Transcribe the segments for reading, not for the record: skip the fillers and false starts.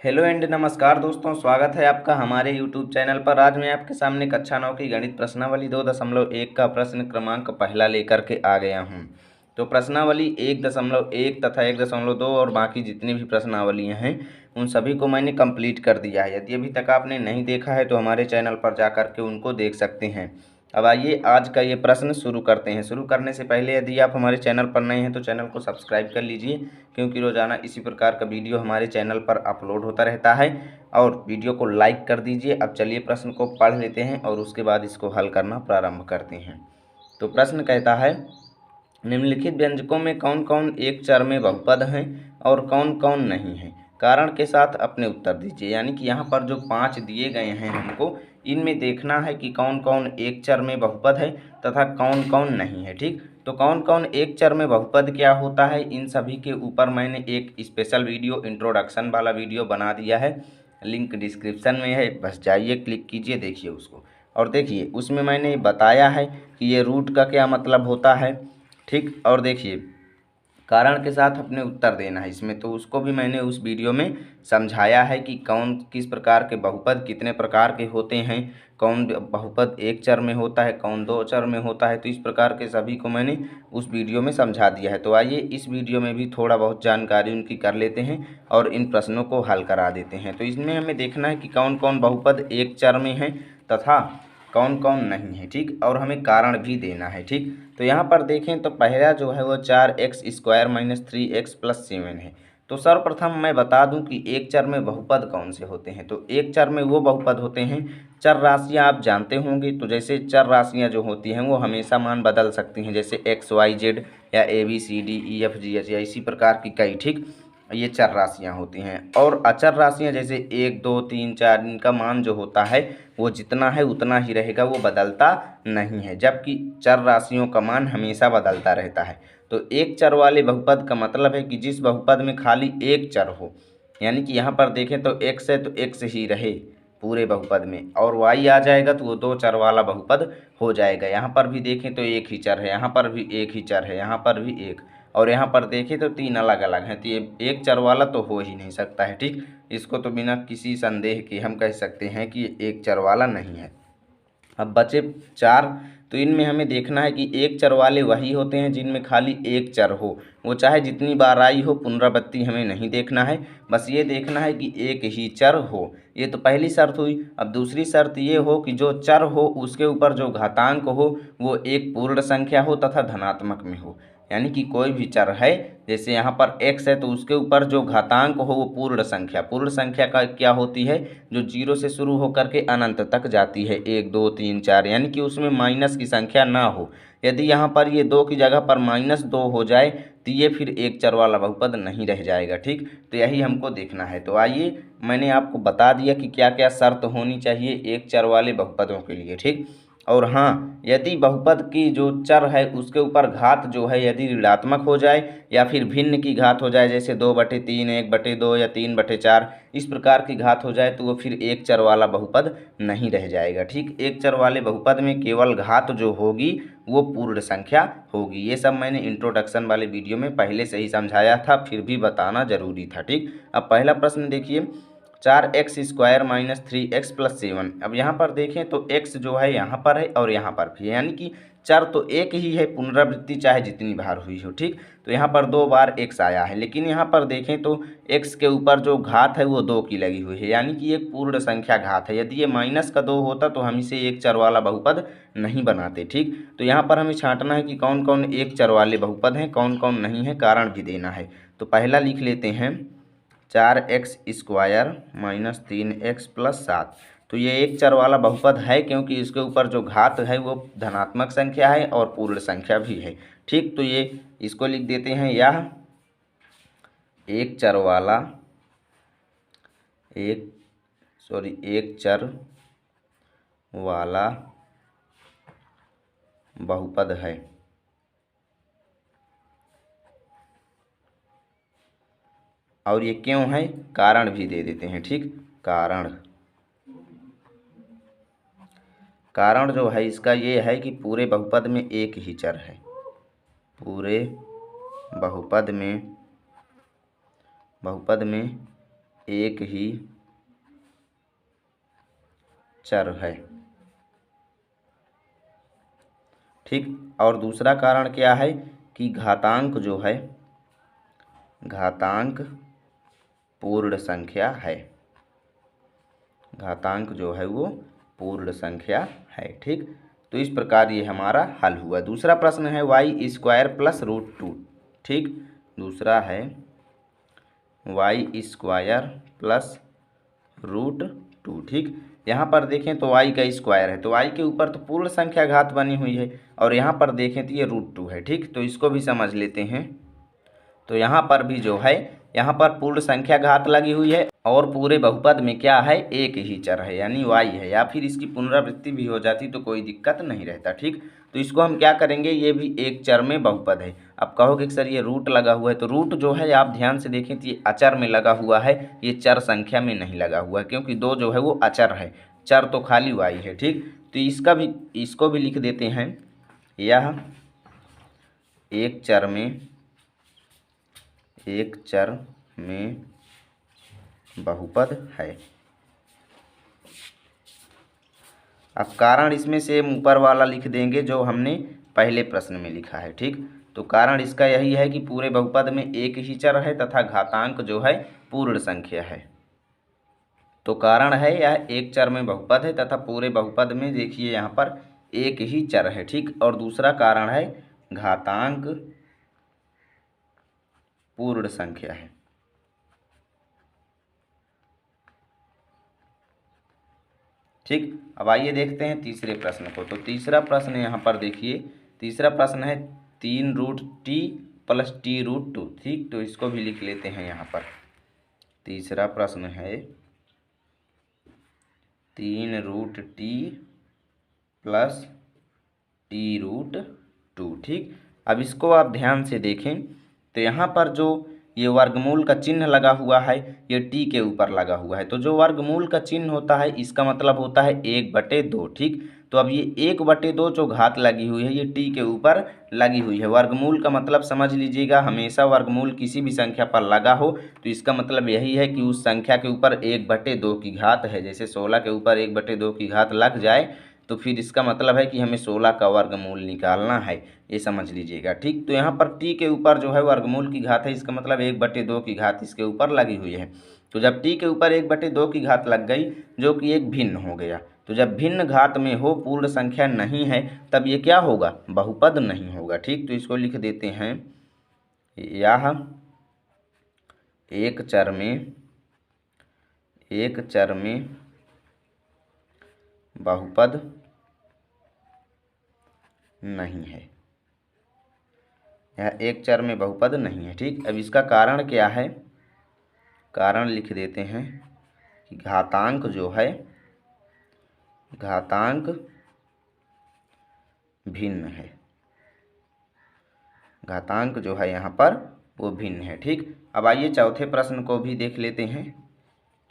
Hello and नमस्कार दोस्तों, स्वागत है आपका हमारे यूट्यूब चैनल पर। आज मैं आपके सामने कक्षा 9 की गणित प्रश्नावली 2.1 का प्रश्न क्रमांक पहला लेकर के आ गया हूं। तो प्रश्नावली 1.1 तथा 1.2 और बाकी जितनी भी प्रश्नावलियां हैं उन सभी को मैंने कंप्लीट कर दिया है। यदि अभी तक आपने नहीं देखा है तो हमारे चैनल पर जा कर के उनको देख सकते हैं। अब आइए आज का ये प्रश्न शुरू करते हैं। शुरू करने से पहले यदि आप हमारे चैनल पर नए हैं तो चैनल को सब्सक्राइब कर लीजिए, क्योंकि रोज़ाना इसी प्रकार का वीडियो हमारे चैनल पर अपलोड होता रहता है। और वीडियो को लाइक कर दीजिए। अब चलिए प्रश्न को पढ़ लेते हैं और उसके बाद इसको हल करना प्रारंभ करते हैं। तो प्रश्न कहता है, निम्नलिखित व्यंजकों में कौन कौन एक चर में बहुपद हैं और कौन कौन नहीं है। कारण के साथ अपने उत्तर दीजिए। यानी कि यहाँ पर जो 5 दिए गए हैं हमको, इनमें देखना है कि कौन कौन एक चर में बहुपद है तथा कौन कौन नहीं है। ठीक, तो कौन कौन एक चर में बहुपद क्या होता है, इन सभी के ऊपर मैंने एक स्पेशल वीडियो, इंट्रोडक्शन वाला वीडियो बना दिया है। लिंक डिस्क्रिप्शन में है, बस जाइए क्लिक कीजिए, देखिए उसको। और देखिए उसमें मैंने बताया है कि ये रूट का क्या मतलब होता है। ठीक, और देखिए कारण के साथ अपने उत्तर देना है इसमें, तो उसको भी मैंने उस वीडियो में समझाया है कि कौन किस प्रकार के बहुपद कितने प्रकार के होते हैं, कौन बहुपद एक चर में होता है, कौन दो चर में होता है। तो इस प्रकार के सभी को मैंने उस वीडियो में समझा दिया है। तो आइए इस वीडियो में भी थोड़ा बहुत जानकारी उनकी कर लेते हैं और इन प्रश्नों को हल करा देते हैं। तो इसमें हमें देखना है कि कौन कौन बहुपद एक चर में है तथा कौन कौन नहीं है। ठीक, और हमें कारण भी देना है। ठीक, तो यहाँ पर देखें तो पहला जो है वो 4x² - 3x+7 है। तो सर्वप्रथम मैं बता दूं कि एक चर में बहुपद कौन से होते हैं। तो एक चर में वो बहुपद होते हैं, चर राशियाँ आप जानते होंगे। तो जैसे चर राशियाँ जो होती हैं वो हमेशा मान बदल सकती हैं, जैसे x, y, z या ABCDEFGH या इसी प्रकार की कई। ठीक, ये चर राशियाँ होती हैं। और अचर राशियाँ जैसे 1, 2, 3, 4, इनका मान जो होता है वो जितना है उतना ही रहेगा, वो बदलता नहीं है। जबकि चर राशियों का मान हमेशा बदलता रहता है। तो एक चर वाले बहुपद का मतलब है कि जिस बहुपद में खाली एक चर हो। यानी कि यहाँ पर देखें तो x है तो x ही रहे पूरे बहुपद में, और y आ जाएगा तो वो दो चर वाला बहुपद हो जाएगा। यहाँ पर भी देखें तो एक ही चर है, यहाँ पर भी एक ही चर है, यहाँ पर भी एक, और यहाँ पर देखें तो 3 अलग अलग हैं। तो ये एक चर वाला तो हो ही नहीं सकता है। ठीक, इसको तो बिना किसी संदेह के हम कह सकते हैं कि ये एक चर वाला नहीं है। अब बचे 4, तो इनमें हमें देखना है कि एक चर वाले वही होते हैं जिनमें खाली एक चर हो, वो चाहे जितनी बार आई हो, पुनरावृत्ति हमें नहीं देखना है। बस ये देखना है कि एक ही चर हो। ये तो पहली शर्त हुई। अब दूसरी शर्त ये हो कि जो चर हो उसके ऊपर जो घातांक हो वो एक पूर्ण संख्या हो तथा धनात्मक में हो। यानी कि कोई भी चर है, जैसे यहाँ पर x है तो उसके ऊपर जो घातांक हो वो पूर्ण संख्या का क्या होती है, जो 0 से शुरू होकर के अनंत तक जाती है, 1, 2, 3, 4, यानी कि उसमें माइनस की संख्या ना हो। यदि यहाँ पर ये 2 की जगह पर -2 हो जाए तो ये फिर एक चर वाला बहुपद नहीं रह जाएगा। ठीक, तो यही हमको देखना है। तो आइए मैंने आपको बता दिया कि क्या क्या शर्त होनी चाहिए एक चर वाले बहुपदों के लिए। ठीक, और हाँ, यदि बहुपद की जो चर है उसके ऊपर घात जो है यदि ऋणात्मक हो जाए या फिर भिन्न की घात हो जाए, जैसे 2/3, 1/2 या 3/4, इस प्रकार की घात हो जाए, तो वो फिर एक चर वाला बहुपद नहीं रह जाएगा। ठीक, एक चर वाले बहुपद में केवल घात जो होगी वो पूर्ण संख्या होगी। ये सब मैंने इंट्रोडक्शन वाले वीडियो में पहले से ही समझाया था, फिर भी बताना जरूरी था। ठीक, अब पहला प्रश्न देखिए, 4x² - 3x+7। अब यहाँ पर देखें तो x जो है यहाँ पर है और यहाँ पर भी है, यानी कि चर तो एक ही है, पुनरावृत्ति चाहे जितनी बार हुई हो। ठीक, तो यहाँ पर 2 बार x आया है, लेकिन यहाँ पर देखें तो x के ऊपर जो घात है वो 2 की लगी हुई है, यानी कि एक पूर्ण संख्या घात है। यदि ये -2 होता तो हम इसे एक चर वाला बहुपद नहीं बनाते। ठीक, तो यहाँ पर हमें छांटना है कि कौन कौन एक चर वाले बहुपद हैं, कौन कौन नहीं है, कारण भी देना है। तो पहला लिख लेते हैं 4x² - 3x+7। तो ये एक चर वाला बहुपद है क्योंकि इसके ऊपर जो घात है वो धनात्मक संख्या है और पूर्ण संख्या भी है। ठीक, तो ये इसको लिख देते हैं, यह एक चर वाला एक चर वाला बहुपद है। और ये क्यों है, कारण भी दे देते हैं। ठीक, कारण जो है इसका ये है कि पूरे बहुपद में एक ही चर है, पूरे बहुपद में एक ही चर है। ठीक, और दूसरा कारण क्या है कि घातांक जो है, घातांक पूर्ण संख्या है। घातांक जो है वो पूर्ण संख्या है। ठीक, तो इस प्रकार ये हमारा हल हुआ। दूसरा प्रश्न है Y square plus root two. ठीक, दूसरा है Y square plus root two. ठीक, यहाँ पर देखें तो y का स्क्वायर है, तो y के ऊपर तो पूर्ण संख्या घात बनी हुई है, और यहाँ पर देखें तो ये रूट टू है। ठीक, तो इसको भी समझ लेते हैं। तो यहाँ पर भी जो है, यहाँ पर पूर्ण संख्या घात लगी हुई है, और पूरे बहुपद में क्या है, एक ही चर है यानी y है, या फिर इसकी पुनरावृत्ति भी हो जाती तो कोई दिक्कत नहीं रहता। ठीक, तो इसको हम क्या करेंगे, ये भी एक चर में बहुपद है। अब कहोगे कि सर ये रूट लगा हुआ है, तो रूट जो है आप ध्यान से देखें तो ये अचर में लगा हुआ है, ये चर संख्या में नहीं लगा हुआ है, क्योंकि दो जो है वो अचर है, चर तो खाली y है। ठीक, तो इसको भी लिख देते हैं, यह एक चर में बहुपद है। अब कारण इसमें से हम ऊपर वाला लिख देंगे जो हमने पहले प्रश्न में लिखा है। ठीक, तो कारण इसका यही है कि पूरे बहुपद में एक ही चर है तथा घातांक जो है पूर्ण संख्या है। तो कारण है यह एक चर में बहुपद है तथा पूरे बहुपद में देखिए यहाँ पर एक ही चर है। ठीक, और दूसरा कारण है घातांक पूर्ण संख्या है। ठीक, अब आइए देखते हैं तीसरे प्रश्न को। तो तीसरा प्रश्न यहाँ पर देखिए, तीसरा प्रश्न है 3√t प्लस t√2। ठीक, तो इसको भी लिख लेते हैं यहाँ पर। तीसरा प्रश्न है 3√t प्लस t√2। ठीक, अब इसको आप ध्यान से देखें तो यहाँ पर जो ये वर्गमूल का चिन्ह लगा हुआ है, ये टी के ऊपर लगा हुआ है। तो जो वर्गमूल का चिन्ह होता है इसका मतलब होता है 1/2। ठीक, तो अब ये 1/2 जो घात लगी हुई है ये टी के ऊपर लगी हुई है। वर्गमूल का मतलब समझ लीजिएगा, हमेशा वर्गमूल किसी भी संख्या पर लगा हो तो इसका मतलब यही है कि उस संख्या के ऊपर 1/2 की घात है। जैसे 16 के ऊपर 1/2 की घात लग जाए तो फिर इसका मतलब है कि हमें 16 का वर्गमूल निकालना है, ये समझ लीजिएगा। ठीक, तो यहाँ पर टी के ऊपर जो है वर्गमूल की घात है, इसका मतलब 1/2 की घात इसके ऊपर लगी हुई है। तो जब टी के ऊपर 1/2 की घात लग गई जो कि एक भिन्न हो गया, तो जब भिन्न घात में हो, पूर्ण संख्या नहीं है, तब ये क्या होगा, बहुपद नहीं होगा। ठीक, तो इसको लिख देते हैं, यह एक चर में बहुपद नहीं है, यह एक चर में बहुपद नहीं है। ठीक, अब इसका कारण क्या है, कारण लिख देते हैं कि घातांक जो है, घातांक भिन्न है, घातांक जो है यहाँ पर वो भिन्न है। ठीक, अब आइए चौथे प्रश्न को भी देख लेते हैं।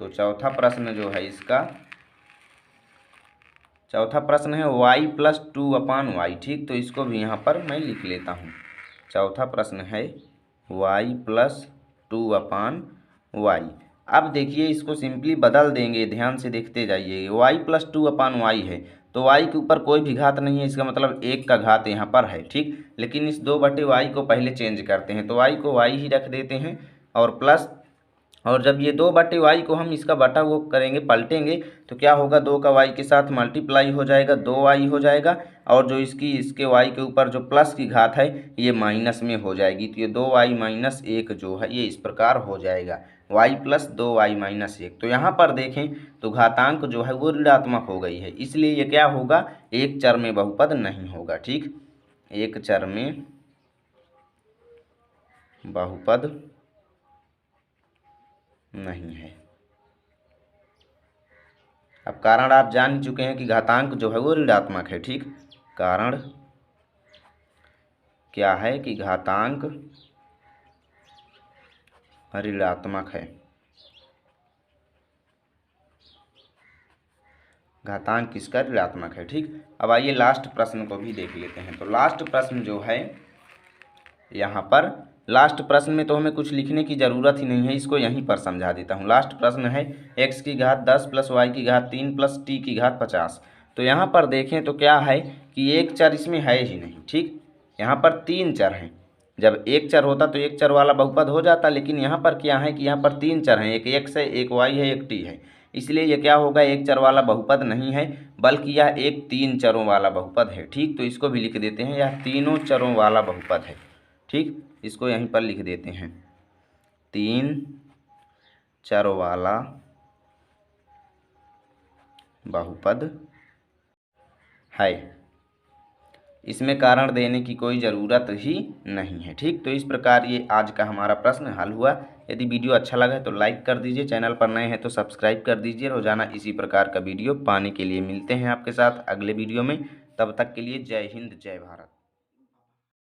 तो चौथा प्रश्न जो है इसका, चौथा प्रश्न है y + 2/y। ठीक, तो इसको भी यहाँ पर मैं लिख लेता हूँ। चौथा प्रश्न है y + 2/y। अब देखिए इसको सिंपली बदल देंगे, ध्यान से देखते जाइए। y + 2/y है तो y के ऊपर कोई भी घात नहीं है, इसका मतलब 1 का घात यहाँ पर है। ठीक, लेकिन इस 2/y को पहले चेंज करते हैं, तो y को y ही रख देते हैं और प्लस, और जब ये 2/y को हम इसका बटा वो करेंगे, पलटेंगे, तो क्या होगा, 2 का y के साथ मल्टीप्लाई हो जाएगा, 2y हो जाएगा, और जो इसके y के ऊपर जो प्लस की घात है ये माइनस में हो जाएगी, तो ये 2y - 1 जो है ये इस प्रकार हो जाएगा, y + 2y - 1। तो यहाँ पर देखें तो घातांक जो है वो ऋणात्मक हो गई है, इसलिए ये क्या होगा, एक चर में बहुपद नहीं होगा। ठीक, एक चर में बहुपद नहीं है। अब कारण आप जान चुके हैं कि घातांक जो है वो ऋणात्मक है। ठीक, कारण क्या है कि घातांक ऋणात्मक है, घातांक किसका, ऋणात्मक है। ठीक, अब आइए लास्ट प्रश्न को भी देख लेते हैं। तो लास्ट प्रश्न जो है यहाँ पर लास्ट प्रश्न में तो हमें कुछ लिखने की ज़रूरत ही नहीं है, इसको यहीं पर समझा देता हूँ। लास्ट प्रश्न है x की घात 10 प्लस y की घात 3 प्लस t की घात 50। तो यहाँ पर देखें तो क्या है कि एक चर इसमें है ही नहीं, ठीक। यहाँ पर 3 चर हैं, जब एक चर होता तो एक चर वाला बहुपद हो जाता, लेकिन यहाँ पर क्या है कि यहाँ पर 3 चर हैं, एक x है, एक y है, एक t है, इसलिए ये क्या होगा, एक चर वाला बहुपद नहीं है, बल्कि यह एक 3 चरों वाला बहुपद है, ठीक। तो इसको भी लिख देते हैं, यह तीनों चरों वाला बहुपद है, ठीक। इसको यहीं पर लिख देते हैं, 3 चर वाला बहुपद है। इसमें कारण देने की कोई ज़रूरत ही नहीं है, ठीक। तो इस प्रकार ये आज का हमारा प्रश्न हल हुआ। यदि वीडियो अच्छा लगा है तो लाइक कर दीजिए, चैनल पर नए हैं तो सब्सक्राइब कर दीजिए। रोजाना इसी प्रकार का वीडियो पाने के लिए मिलते हैं आपके साथ अगले वीडियो में। तब तक के लिए जय हिंद, जय भारत।